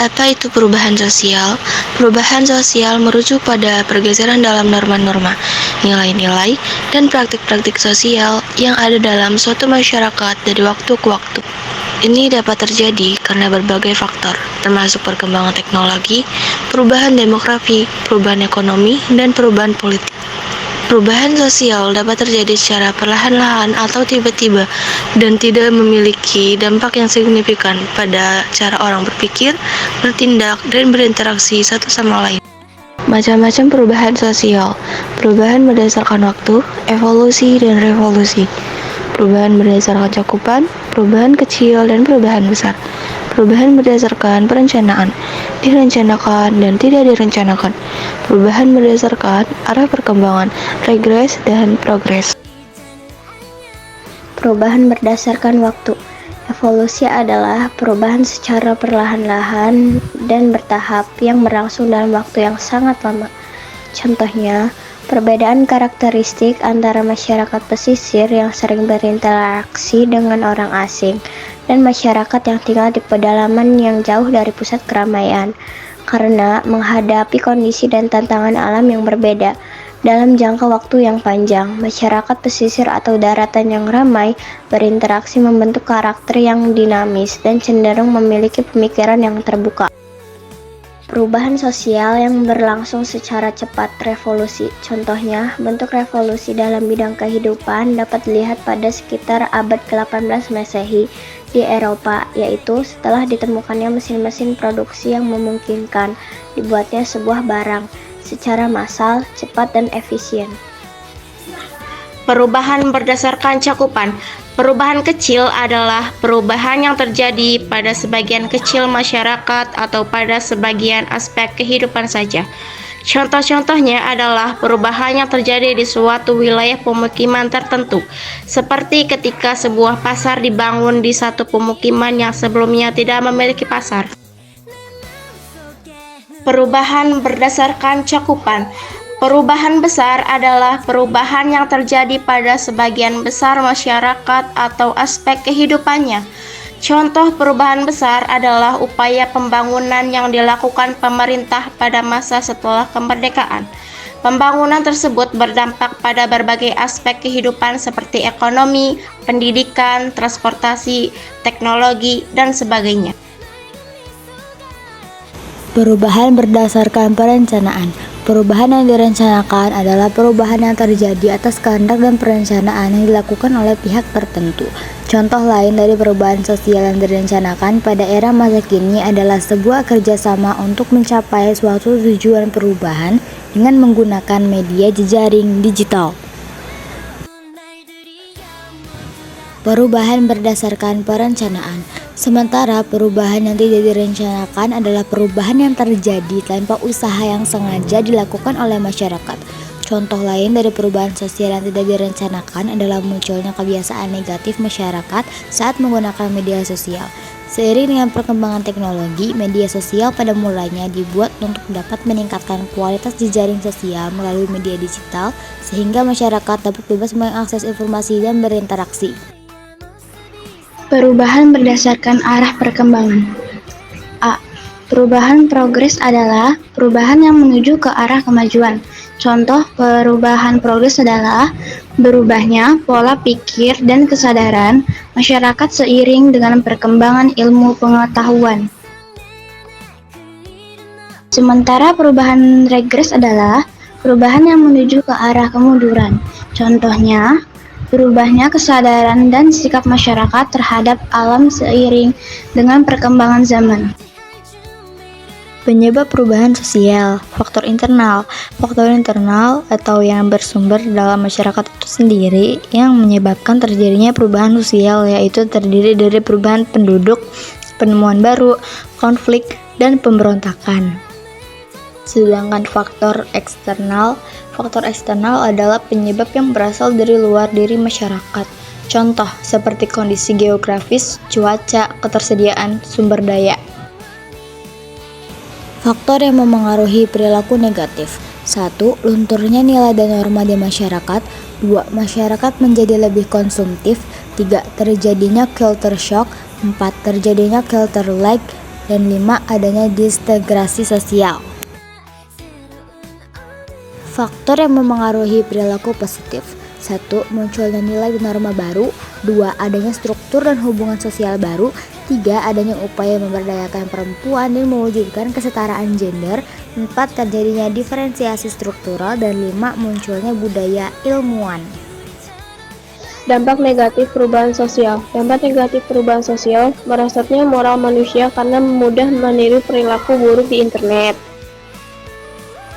Apa itu perubahan sosial? Perubahan sosial merujuk pada pergeseran dalam norma-norma, nilai-nilai, dan praktik-praktik sosial yang ada dalam suatu masyarakat dari waktu ke waktu. Ini dapat terjadi karena berbagai faktor, termasuk perkembangan teknologi, perubahan demografi, perubahan ekonomi, dan perubahan politik. Perubahan sosial dapat terjadi secara perlahan-lahan atau tiba-tiba dan tidak memiliki dampak yang signifikan pada cara orang berpikir, bertindak, dan berinteraksi satu sama lain. Macam-macam perubahan sosial. Perubahan berdasarkan waktu, evolusi, dan revolusi. Perubahan berdasarkan cakupan, perubahan kecil, dan perubahan besar. Perubahan berdasarkan perencanaan, direncanakan dan tidak direncanakan. Perubahan berdasarkan arah perkembangan, regres dan progres. Perubahan berdasarkan waktu. Evolusi adalah perubahan secara perlahan-lahan dan bertahap yang berlangsung dalam waktu yang sangat lama. Contohnya, perbedaan karakteristik antara masyarakat pesisir yang sering berinteraksi dengan orang asing dan masyarakat yang tinggal di pedalaman yang jauh dari pusat keramaian, karena menghadapi kondisi dan tantangan alam yang berbeda. Dalam jangka waktu yang panjang, masyarakat pesisir atau daratan yang ramai berinteraksi membentuk karakter yang dinamis dan cenderung memiliki pemikiran yang terbuka. Perubahan sosial yang berlangsung secara cepat, revolusi. Contohnya, bentuk revolusi dalam bidang kehidupan dapat dilihat pada sekitar abad ke-18 Masehi di Eropa, yaitu setelah ditemukannya mesin-mesin produksi yang memungkinkan dibuatnya sebuah barang secara massal, cepat, dan efisien. Perubahan berdasarkan cakupan. Perubahan kecil adalah perubahan yang terjadi pada sebagian kecil masyarakat atau pada sebagian aspek kehidupan saja. Contoh-contohnya adalah perubahan yang terjadi di suatu wilayah pemukiman tertentu, seperti ketika sebuah pasar dibangun di satu pemukiman yang sebelumnya tidak memiliki pasar. Perubahan berdasarkan cakupan. Perubahan besar adalah perubahan yang terjadi pada sebagian besar masyarakat atau aspek kehidupannya. Contoh perubahan besar adalah upaya pembangunan yang dilakukan pemerintah pada masa setelah kemerdekaan. Pembangunan tersebut berdampak pada berbagai aspek kehidupan seperti ekonomi, pendidikan, transportasi, teknologi, dan sebagainya. Perubahan berdasarkan perencanaan. Perubahan yang direncanakan adalah perubahan yang terjadi atas kehendak dan perencanaan yang dilakukan oleh pihak tertentu. Contoh lain dari perubahan sosial yang direncanakan pada era masa kini adalah sebuah kerjasama untuk mencapai suatu tujuan perubahan dengan menggunakan media jejaring digital. Perubahan berdasarkan perencanaan. Sementara perubahan yang tidak direncanakan adalah perubahan yang terjadi tanpa usaha yang sengaja dilakukan oleh masyarakat. Contoh lain dari perubahan sosial yang tidak direncanakan adalah munculnya kebiasaan negatif masyarakat saat menggunakan media sosial. Seiring dengan perkembangan teknologi, media sosial pada mulanya dibuat untuk dapat meningkatkan kualitas jejaring sosial melalui media digital, sehingga masyarakat dapat bebas mengakses informasi dan berinteraksi. Perubahan berdasarkan arah perkembangan. A. Perubahan progres adalah perubahan yang menuju ke arah kemajuan. Contoh perubahan progres adalah berubahnya pola pikir dan kesadaran masyarakat seiring dengan perkembangan ilmu pengetahuan. Sementara perubahan regres adalah perubahan yang menuju ke arah kemunduran. Contohnya, berubahnya kesadaran dan sikap masyarakat terhadap alam seiring dengan perkembangan zaman. Penyebab perubahan sosial. Faktor internal. Faktor internal atau yang bersumber dalam masyarakat itu sendiri yang menyebabkan terjadinya perubahan sosial, yaitu terdiri dari perubahan penduduk, penemuan baru, konflik, dan pemberontakan. Sedangkan faktor eksternal adalah penyebab yang berasal dari luar diri masyarakat. Contoh seperti kondisi geografis, cuaca, ketersediaan sumber daya. Faktor yang memengaruhi perilaku negatif. 1. Lunturnya nilai dan norma di masyarakat. 2. Masyarakat menjadi lebih konsumtif. 3. Terjadinya culture shock. 4. Terjadinya culture lag. Dan 5. Adanya disintegrasi sosial. Faktor yang memengaruhi perilaku positif: 1. Munculnya nilai dan norma baru. 2. Adanya struktur dan hubungan sosial baru. 3. Adanya upaya memberdayakan perempuan dan mewujudkan kesetaraan gender. 4. Terjadinya diferensiasi struktural. Dan 5. Munculnya budaya ilmuwan. Dampak negatif perubahan sosial. Dampak negatif perubahan sosial: merosotnya moral manusia karena mudah meniru perilaku buruk di internet.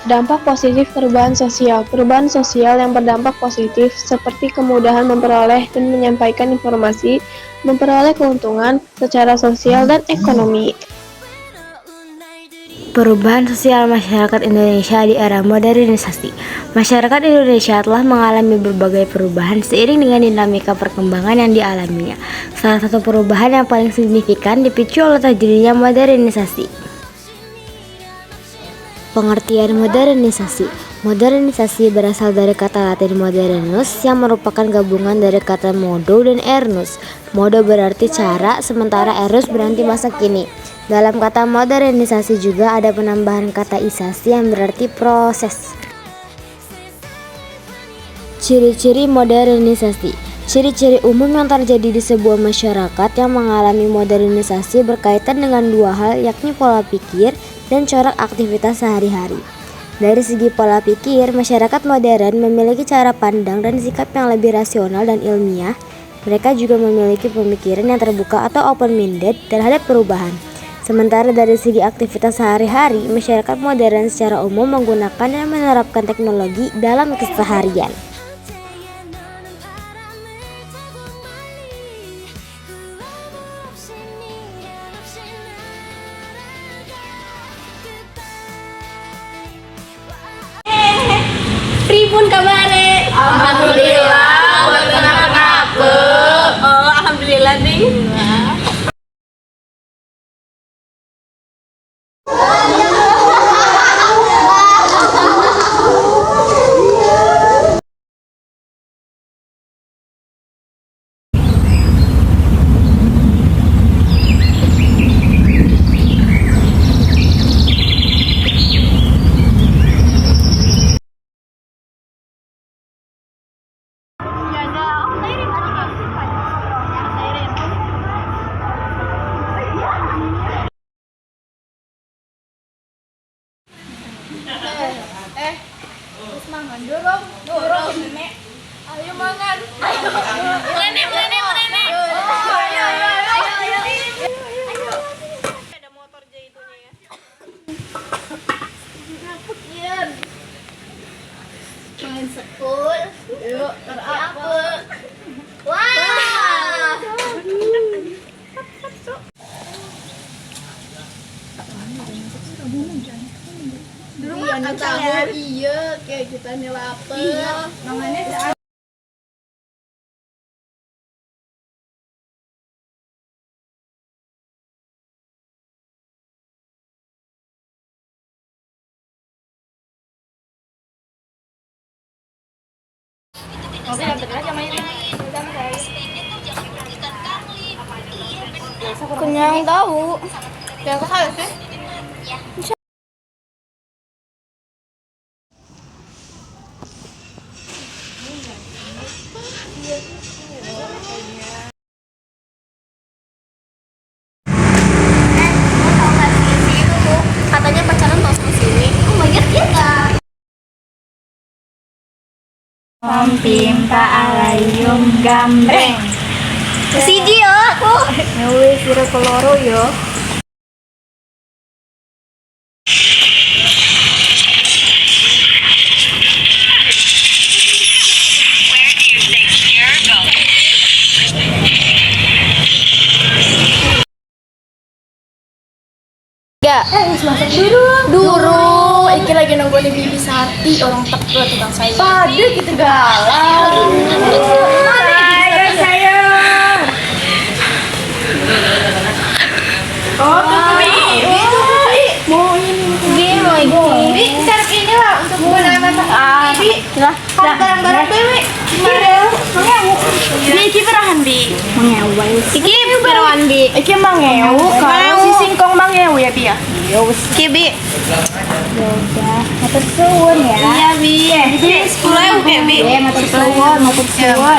Dampak positif perubahan sosial. Perubahan sosial yang berdampak positif seperti kemudahan memperoleh dan menyampaikan informasi, memperoleh keuntungan secara sosial dan ekonomi. Perubahan sosial masyarakat Indonesia di era modernisasi. Masyarakat Indonesia telah mengalami berbagai perubahan seiring dengan dinamika perkembangan yang dialaminya. Salah satu perubahan yang paling signifikan dipicu oleh terjadinya modernisasi. Pengertian modernisasi. Modernisasi berasal dari kata Latin modernus yang merupakan gabungan dari kata modo dan ernus. Modo berarti cara, sementara ernus berarti masa kini. Dalam kata modernisasi juga ada penambahan kata isasi yang berarti proses. Ciri-ciri modernisasi. Ciri-ciri umum yang terjadi di sebuah masyarakat yang mengalami modernisasi berkaitan dengan dua hal, yakni pola pikir dan corak aktivitas sehari-hari. Dari segi pola pikir, masyarakat modern memiliki cara pandang dan sikap yang lebih rasional dan ilmiah. Mereka juga memiliki pemikiran yang terbuka atau open-minded terhadap perubahan. Sementara dari segi aktivitas sehari-hari, masyarakat modern secara umum menggunakan dan menerapkan teknologi dalam keseharian. Pripun kabare? Alhamdulillah, boten apa-apa. Oh, alhamdulillah ding. Main sekul. Yuk, apa? Wah. Dulu mah tahu iya kayak kita nih lapar. Iya, namanya Kenyang tahu. Ya kok harus sih? Katanya pacaran mau sama sini. Oh my god, iya kak. Pimpa alayum gambreng. Siji yo aku. Nulis sira keloro yo. Duru, iki lagi nungguin bibi Sarti, orang teke tukang sayur. Pade gitu galau. Sayang. Oh, mau ini. Bi, cari ini lah untuk bahan masakan. Bi, barang-barang dewe. Ini berahan Bi? Iki pirawan Bi? Iki mangewu kalau si singkong mangewu ya Bi ya? Iki Bi. Matur suwun ya. Iya Bi. Bi 10.000 ya Bi. Matur suwun.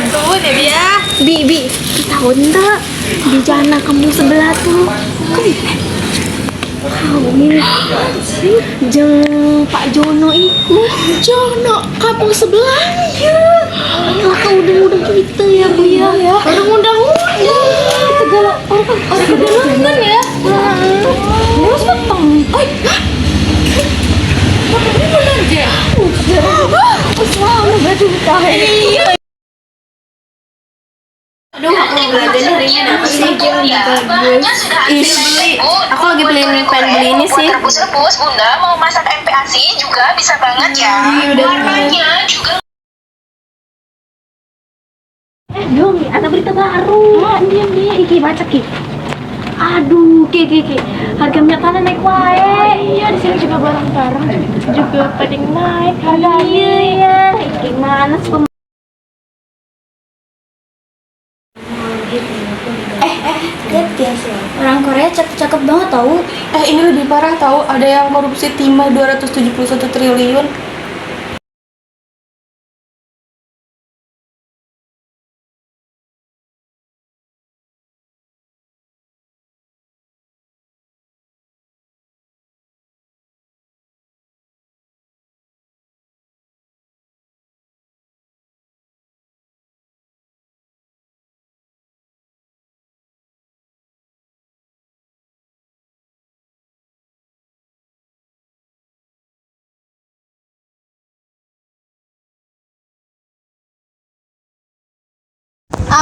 Suwun ya Bi ya. Bi, tahu enggak di jana kamu sebelah tuh jeung Pak Jono iku. Jono kampung sebelahnya. Lah udah gitu ya Bu ya. Undang-undang segala orang kedengeran ya. Terus peteng. Oi. Ini benar ya? Selalu berduka. Iya. Aduh, aku belajar hari ini dapet sih beli. Aku lagi pengen beli ini sih. Rebus-rebus, Bunda mau masak MPASI juga bisa banget ya. Warnanya juga. Dong, ada berita baru. Diam dia, iki baca ki. Aduh, ki. Harga minyak tanah naik wae. Iya, di sini juga barang-barang juga pada naik harganya. Iya. Iki mana sih Lihat guys, orang Korea cakep-cakep banget tahu. Ini lebih parah tahu, ada yang korupsi timah 271 triliun.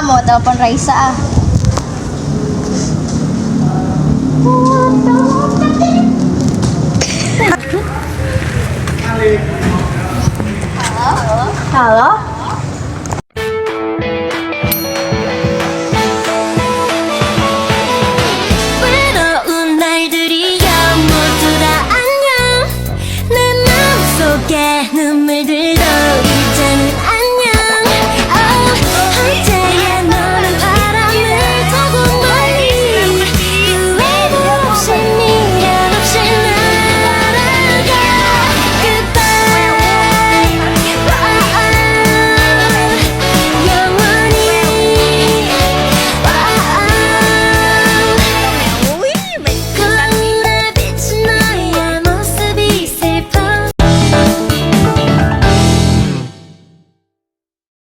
Mau telepon Raisa. Halo? 외로운 날들이야 모두 다 안녕 내 마음속에 눈물 들도